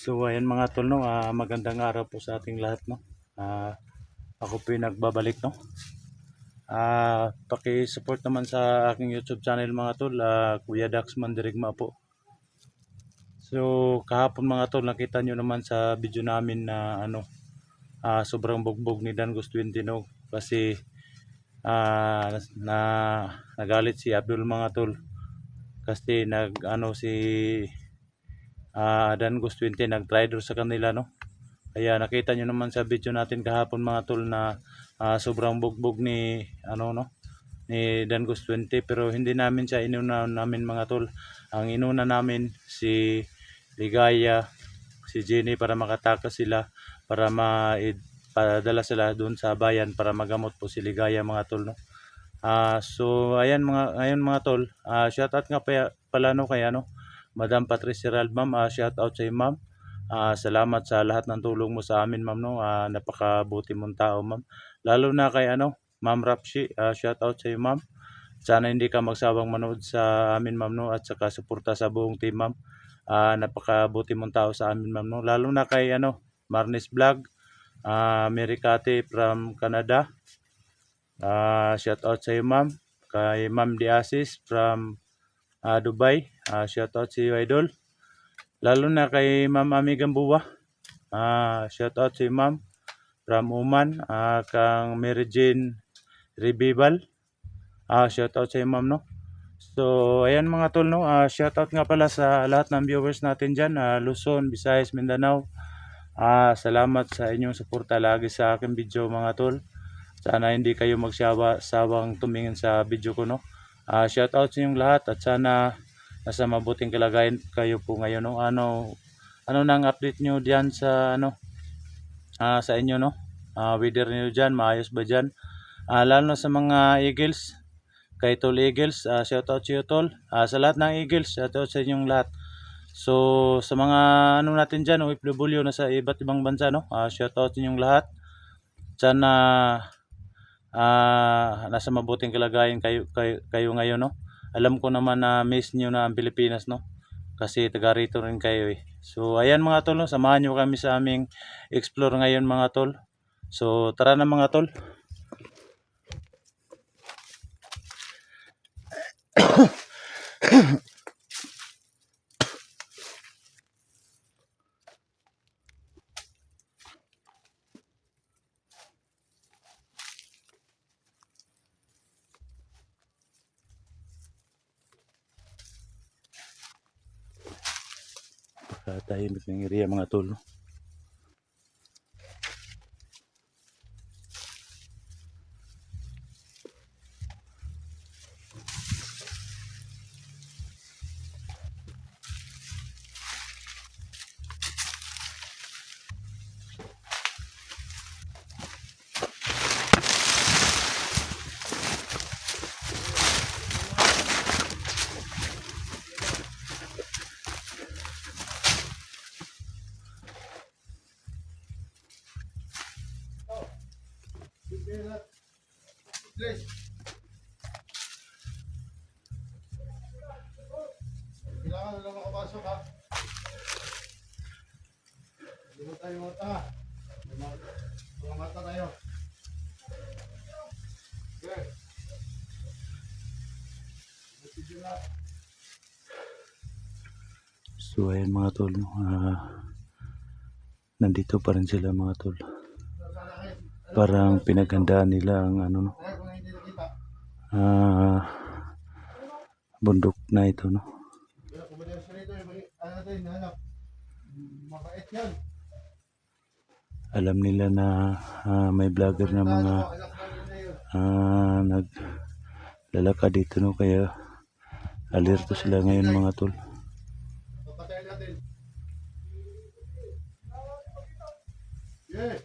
So ayan mga tol, no, magandang araw po sa ating lahat, no. Ako po yung nagbabalik, no. Paki-support naman sa aking YouTube channel mga tol, Kuya Dax Mandirigma po. So kahapon mga tol, nakita nyo naman sa video namin na sobrang bugbog ni Dan Gustwinte, no, kasi na nagalit si Abdul mga tol kasi si Dan Gustwinte nag-traitor sa kanila, no. Kaya nakita nyo naman sa video natin kahapon mga tol na sobrang bugbog ni ni Dan Gustwinte, pero hindi namin siya inuna namin mga tol. Ang inuna namin si Ligaya, si Jenny para makatakas sila para padala sila doon sa bayan para magamot po si Ligaya mga tol, no. So ayan ngayon mga tol, shout out nga pala no kay Madam Patricia Rald, ma'am. Shout out sa iyo, ma'am. Salamat sa lahat ng tulong mo sa amin, ma'am, no. Napakabuti mong tao, ma'am. Lalo na kay Ma'am Rapshi, shout out sa iyo, ma'am. Sana hindi ka magsawang manood sa amin, ma'am, no, at saka suporta sa buong team, ma'am. Napakabuti mong tao sa amin, ma'am, no. Lalo na kay Marnis Vlog, Mary Kate from Canada. Shout out sa iyo, ma'am. Kay Ma'am Diasis from Dubai. Shout out sa iyo, idol. Lalo na kay Ma'am Ami Gambuwa. Shout out sa iyo, ma'am. From Oman. Kang Mary Jane Revival. Shout out sa iyo, ma'am, no. So ayan mga tol, no. Shout out nga pala sa lahat ng viewers natin dyan, Luzon, Visayas, Mindanao. Salamat sa inyong suporta lagi sa aking video mga tol. Sana hindi kayo sawang tumingin sa video ko, no. Shout out sa inyong lahat at sana nasa mabuting kalagayan kayo po ngayon, no. Ano nang update nyo diyan sa sa inyo, no. Weather niyo diyan, maayos ba diyan? Lalo na sa mga Eagles, kay Tol Eagles, shout out sa iyo, Tol. Sa lahat ng Eagles, shout out sa inyong lahat. So sa mga natin diyan, OFW na sa iba't ibang bansa, no. Shout out sa inyong lahat. Sana nasa mabuting kalagayan kayo ngayon, no. Alam ko naman na miss niyo na ang Pilipinas, no, kasi taga rito rin kayo eh. So ayan mga tol, no, samahan niyo kami sa aming explore ngayon mga tol. So tara na mga tol. Tahimik ng area mga tol, no. Kailangan na lang makapasok, ha? Hindi mo tayo mata. Mga mata tayo. Okay. So ayan mga tol, no. Nandito pa rin sila mga tol. Parang pinaghandaan nila ang no, bundok na ito, no. Alam nila na may vlogger na mga naglalakad dito, no, kaya alerto sila ngayon mga tol. Yeah.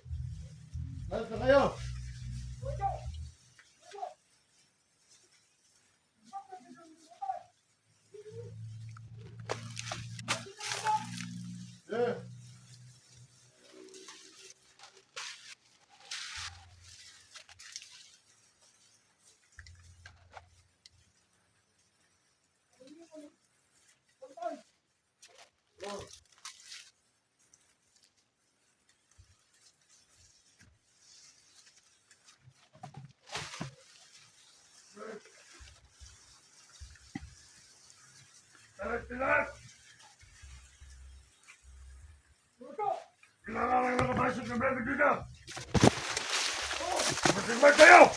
Lahat na kayo. Yeah. Kailangan lang nakapasok ng breve dito. Masigmag kayo!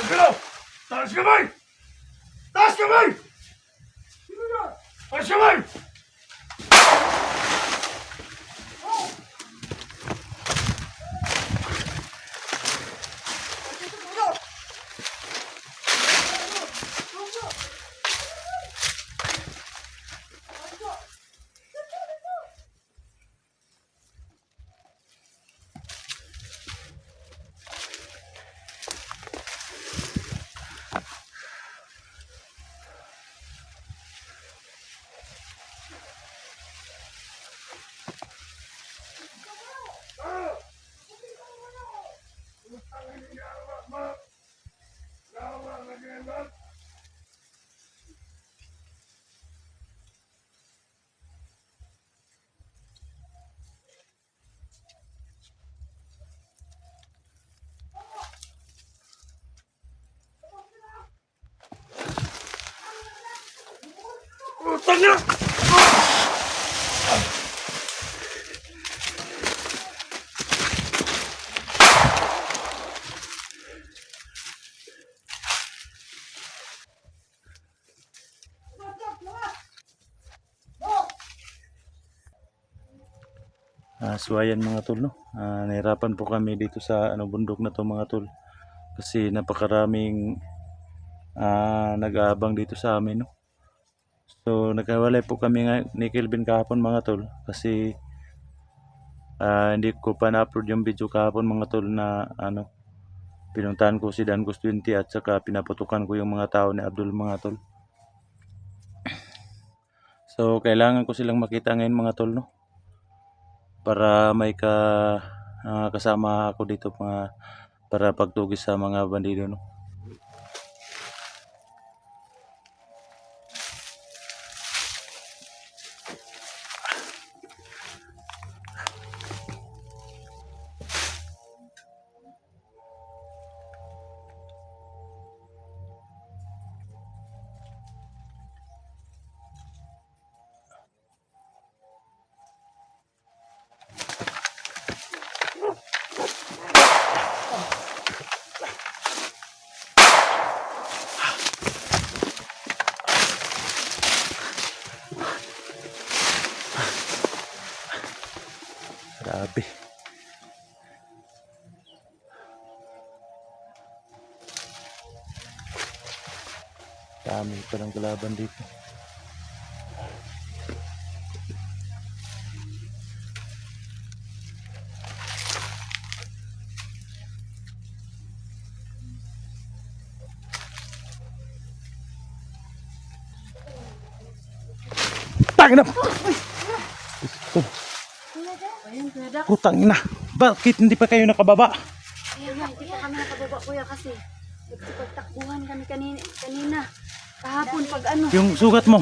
Hello! Taas kamay! Taas kamay! Taas kamay! Tanya! So ayan mga tol, no? Nahirapan po kami dito sa bundok na to mga tol. Kasi napakaraming nag-aabang dito sa amin, no? So nagkawalay po kami ni Kelvin kahapon mga tol. Kasi hindi ko pa na-upload yung video kahapon mga tol na pinuntahan ko si Dancos 20 at saka pinaputukan ko yung mga tao ni Abdul mga tol. So kailangan ko silang makita ngayon mga tol, no? Para may kasama ako dito para pagtugis sa mga bandido, no? Grabe. Dami pa ng kalaban dito. Putang ina. Ayun, Kuya Dax. Putang ina. Bakit hindi pa kayo nakababa? Kaya nga, hindi pa kami nakababa, Kuya, kasi nagpagtakbuhan kami kanina. Kahapon, pag ano. Yung sugat mo.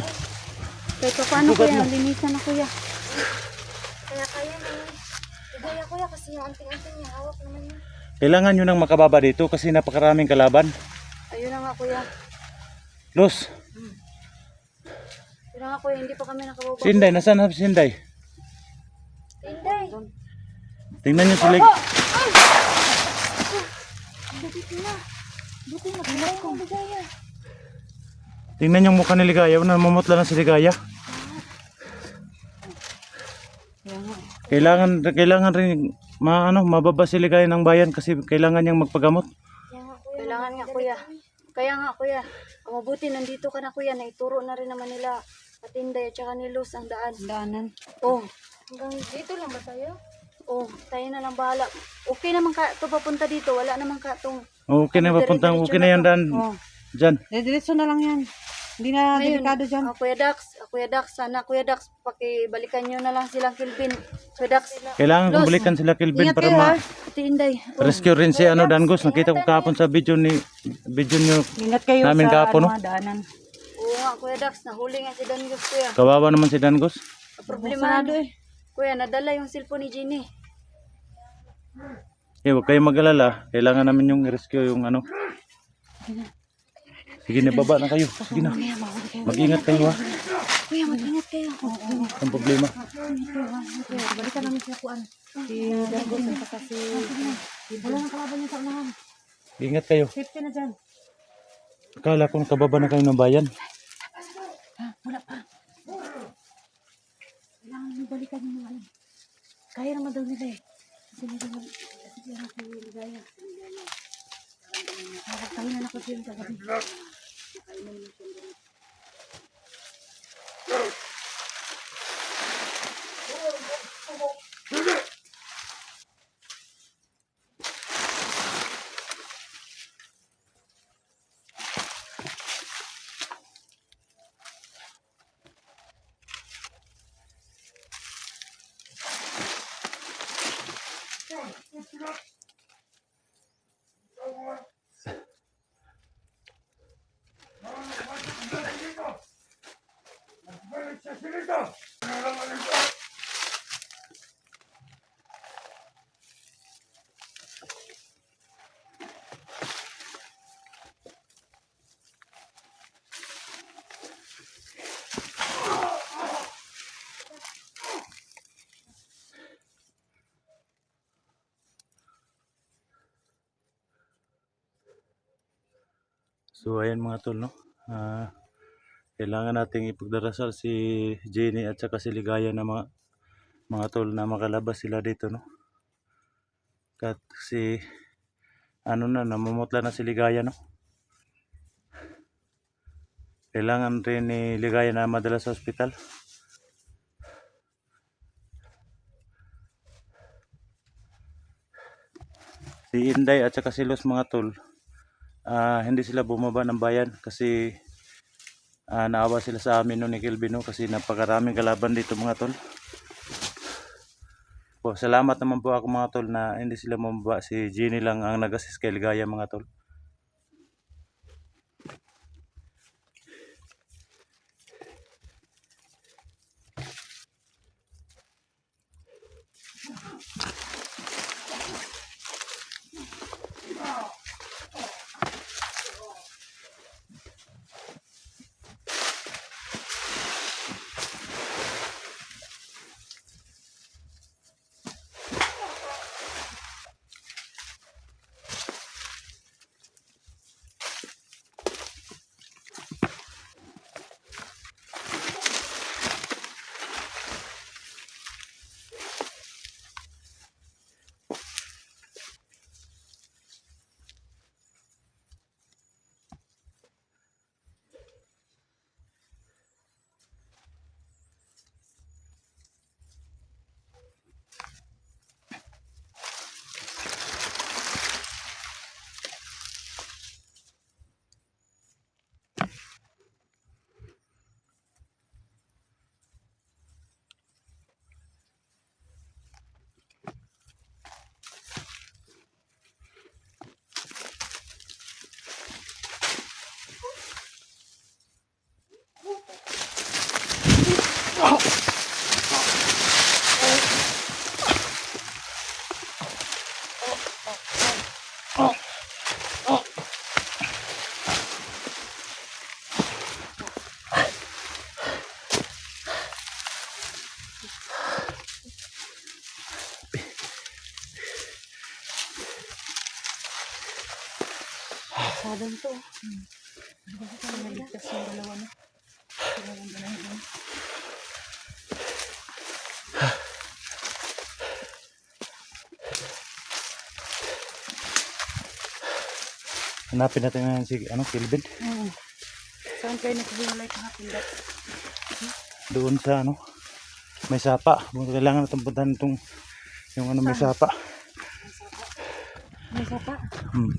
Kahit pa paano, Sugat Kuya, mo. linisan na, Kuya. Kaya naman. Igaya kuya kasi yung anting-anting niya. Hawak naman niya. Kailangan nyo nang makababa dito kasi napakaraming kalaban. Ayun na nga, Kuya. Los, Ayun na nga, Kuya, hindi pa kami nakababa. Sinday, nasaan na si Sinday? Tinday. Tingnan nyo sila. Buti na. Buti na. Kaya ko. Ligaya. Tingnan yung mukha ni Ligaya. Namumutla na si Ligaya. Kailangan rin mababa si Ligaya ng bayan kasi kailangan niyang magpagamot. Kaya nga kuya. Kailangan nga, Kuya. Kaya nga, Kuya. Mabuti, nandito ka na, Kuya. Naituro na rin naman nila Patinday at saka ni Luz ang daan. Daanan? Oh. Hanggang dito lang ba tayo? Oh, tayo na lang bahala. Okay naman ka ito papunta dito. Wala naman ka itong... Okay na papuntang, okay na yan daan. Oh. Dyan. Diretso na lang yan. Hindi na delikado dyan. Kuya Dax, sana Kuya Dax, pakibalikan nyo na lang silang Kilvin. Kuya Dax, Kailangan Los, kumbalikan sila Kilvin Ingat para kayo, ha? Ate Inday. Oh, rescue rin si Dangos. Nakita ko kahapon sa video nyo Ingat kayo namin sa kahapon, no? daanan. Oo nga, Kuya Dax, nahuli nga si Dangos, Kuya. Kawawa naman si Dangos. Problema Kuya, nadala yung cellphone ni Jenny. Huwag kayong mag-alala. Kailangan namin yung rescue yung Sige na, baba na kayo. Sige na. Mag-ingat kayo, ha. Kuya, mag-ingat kayo. Ang problema. Balikan namin siya kuan. Si Dagos at saka si... Wala nang kalaban niya sa unahan. Ingat kayo. Safety na dyan. Akala ko nakababa na kayo ng bayan. Kailangan mo balikan yung mga ano. Kaya naman daw nila eh. Kasi nila si Ligaya. Tayo na ako siya sa gabi. So ayan mga tol, no? Kailangan nating ipagdarasal si Jenny at saka si Ligaya na mga tol na makalabas sila dito, no? Kasi namumutla na si Ligaya, no? Kailangan rin ni Ligaya na madala sa ospital. Si Inday at saka si Los mga tol, hindi sila bumaba ng bayan kasi naawa sila sa amin ni Kelvin, no? Kasi napakaraming kalaban dito mga tol. Salamat naman po ako mga tol na hindi sila bumaba. Si Jenny lang ang nag-assist kay Ligaya mga tol. Sadang to. Naligtas yung dalawa na. Sila lang dalawa. Hanapin natin ngayon si Kelvin. Saan kayo naghiwalay kahapon daw? Doon sa may sapa. Kailangan natin puntahan itong yung may sapa. May sapa? Hmm.